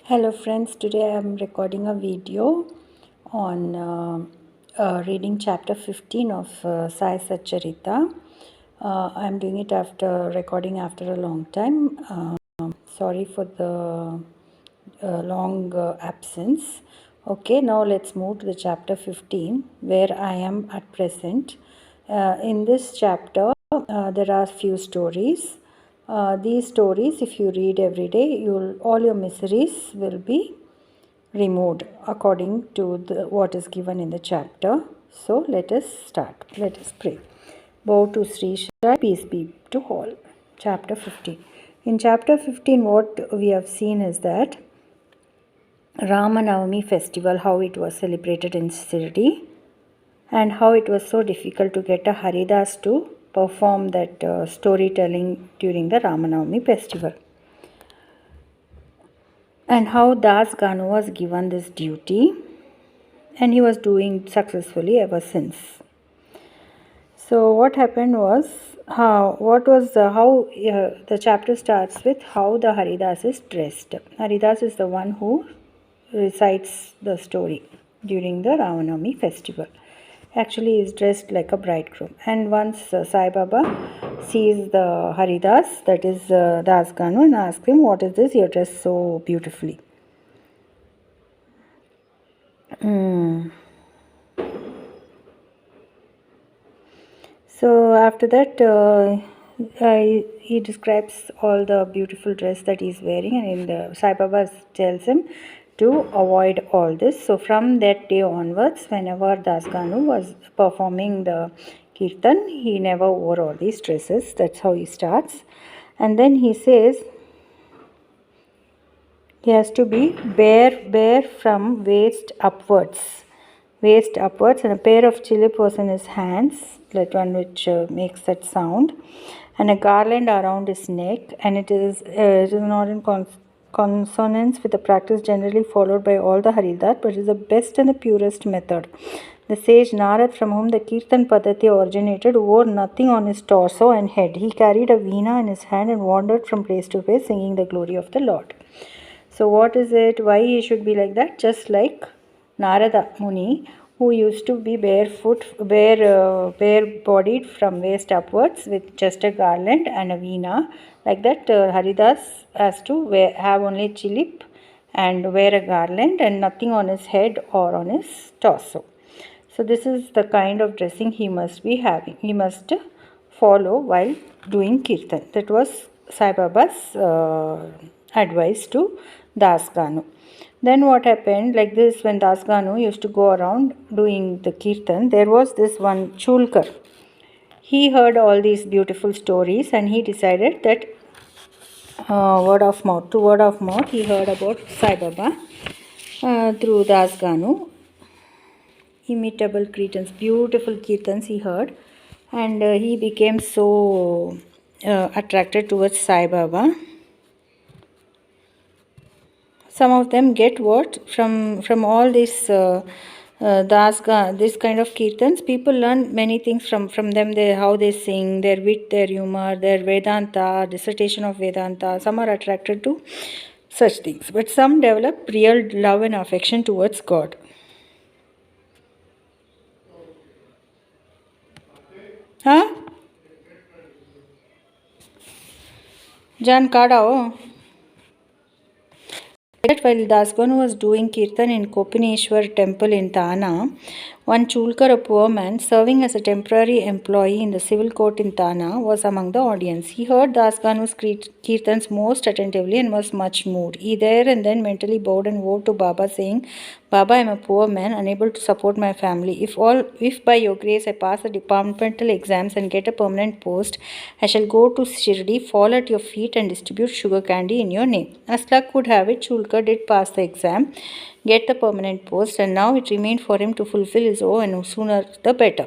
Hello friends, today I am recording a video on reading chapter 15 of Sai Satcharitra. I am doing it after recording after a long time. Sorry for the long absence. Okay, now let's move to the chapter 15 where I am at present. In this chapter, there are few stories. These stories, if you read every day, all your miseries will be removed according to what is given in the chapter. So let us start. Let us pray. Bow to Sri Shai, peace be to all. Chapter 15. In chapter 15, what we have seen is that Ramanavami festival, how it was celebrated in Shirdi, and how it was so difficult to get a Haridas to perform that storytelling during the Ramanavami festival, and how Das Ganu was given this duty and he was doing successfully ever since. So what happened was the chapter starts with how the Haridas is dressed. Haridas is the one who recites the story during the Ramanavami festival. Actually, he is dressed like a bridegroom. And once Sai Baba sees the Haridas, that is Das Ganu, and asks him, "What is this? You are dressed so beautifully." So after that, he describes all the beautiful dress that he is wearing, and in the Sai Baba tells him to avoid all this. So from that day onwards, whenever Das Ganu was performing the kirtan, he never wore all these dresses. That's how he starts. And then he says he has to be bare from waist upwards, and a pair of chilip was in his hands, that one which makes that sound, and a garland around his neck, and it is not in consonance with the practice generally followed by all the Haridas, but is the best and the purest method. The sage Narad, from whom the Kirtan Paddhati originated, wore nothing on his torso and head. He carried a veena in his hand and wandered from place to place singing the glory of the Lord. So what is it? Why he should be like that? Just like Narada Muni, who used to be bare-bodied from waist upwards with just a garland and a veena. Like that, Haridas has to have only chilip and wear a garland and nothing on his head or on his torso. So this is the kind of dressing he must be having. He must follow while doing kirtan. That was Sai Baba's advice to Das Ganu. Then what happened, like this, when Das Ganu used to go around doing the kirtan, there was this one Chulkar. He heard all these beautiful stories and he decided that word of mouth, he heard about Sai Baba through Das Ganu. Imitable kirtans, beautiful kirtans he heard, and he became so attracted towards Sai Baba. Some of them get what from all this this kind of kirtans. People learn many things from them. How they sing, their wit, their humor, their Vedanta, dissertation of Vedanta. Some are attracted to such things, but some develop real love and affection towards God. Huh? Jan Kadao. While Das Ganu was doing kirtan in Kopineshwar temple in Thana, one Chulkar, a poor man, serving as a temporary employee in the civil court in Thana, was among the audience. He heard Das Ganu's kirtans most attentively and was much moved. He there and then mentally bowed and vowed to Baba, saying, "Baba, I am a poor man, unable to support my family. If by your grace I pass the departmental exams and get a permanent post, I shall go to Shirdi, fall at your feet and distribute sugar candy in your name." As luck would have it, Chulkar did pass the exam, get the permanent post, and now it remained for him to fulfill his oath, and sooner the better.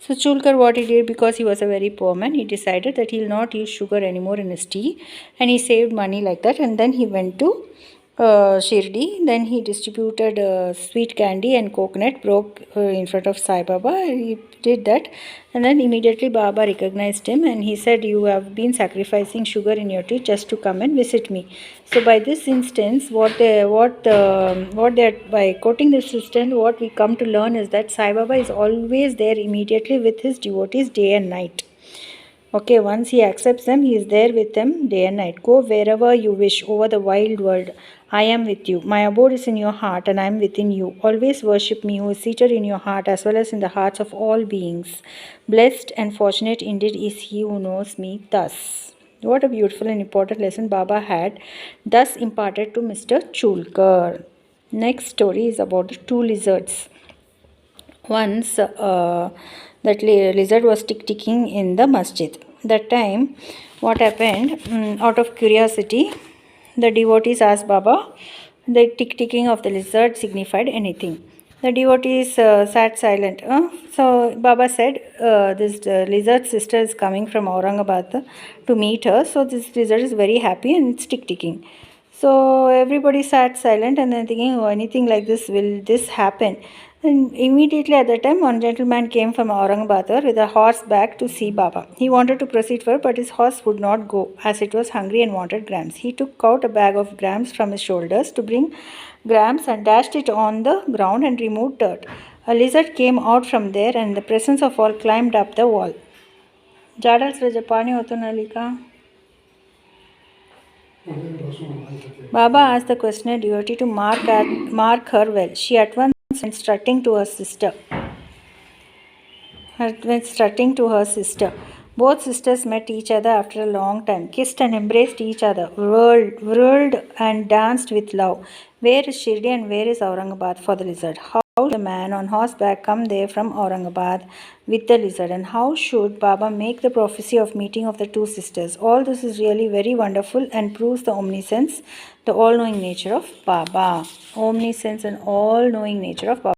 So Chulkar, what he did, because he was a very poor man, he decided that he will not use sugar anymore in his tea, and he saved money like that, and then he went to Shirdi. Then he distributed sweet candy and coconut, broke in front of Sai Baba. He did that, and then immediately Baba recognized him and he said, "You have been sacrificing sugar in your tea just to come and visit me." So by this instance, by quoting this instance, what we come to learn is that Sai Baba is always there immediately with his devotees day and night. Okay, once he accepts them, he is there with them day and night. Go wherever you wish over the wild world. I am with you. My abode is in your heart and I am within you. Always worship me who is seated in your heart as well as in the hearts of all beings. Blessed and fortunate indeed is he who knows me thus. What a beautiful and important lesson Baba had thus imparted to Mr. Chulkar. Next story is about the two lizards. Once that lizard was tick-ticking in the masjid. That time, what happened? Out of curiosity, the devotees asked Baba, the tick-ticking of the lizard signified anything. The devotees sat silent. So Baba said, this lizard sister is coming from Aurangabad to meet her. So this lizard is very happy and it's tick-ticking. So everybody sat silent and then thinking, oh, anything like this, will this happen? And immediately at that time, one gentleman came from Aurangabad with a horse back to see Baba. He wanted to proceed further, but his horse would not go as it was hungry and wanted grams. He took out a bag of grams from his shoulders to bring grams and dashed it on the ground and removed dirt. A lizard came out from there and in the presence of all climbed up the wall. Baba asked the questioner devotee to mark her well. She at once went strutting to her sister. Both sisters met each other after a long time, kissed and embraced each other, whirled and danced with love. Where is Shirdi and where is Aurangabad for the lizard? How should a man on horseback come there from Aurangabad with the lizard? And how should Baba make the prophecy of meeting of the two sisters? All this is really very wonderful and proves the omniscience, the all-knowing nature of Baba. Omniscience and all-knowing nature of Baba.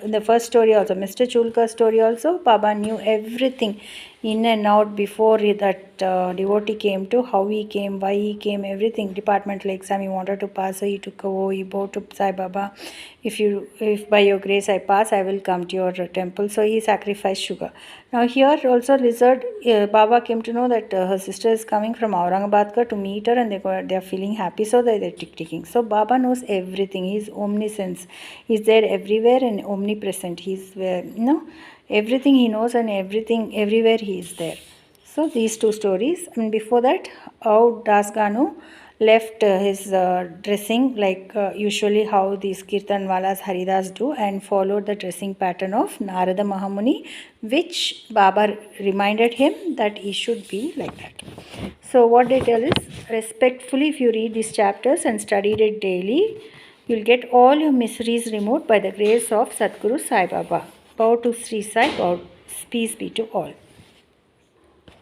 In the first story also, Mr. Chulka's story also, Baba knew everything in and out before that devotee came to, how he came, why he came, everything. Departmental exam he wanted to pass, so he took a vow, he bowed to Sai Baba, if by your grace I pass, I will come to your temple. So he sacrificed sugar. Now here also lizard, Baba came to know that her sister is coming from Aurangabad to meet her and they are feeling happy, so they're tick-ticking. So Baba knows everything. He is omniscience. He is there everywhere and omnipresent. He is everything he knows and everything everywhere he is there. So these two stories. And before that, how Das Ganu left his dressing like usually how these Kirtanwalas Haridas do, and followed the dressing pattern of Narada Mahamuni, which Baba reminded him that he should be like that. So what they tell is, respectfully, if you read these chapters and studied it daily, you will get all your miseries removed by the grace of Sadguru Sai Baba. Bow to Sri Sai, bow, peace be to all.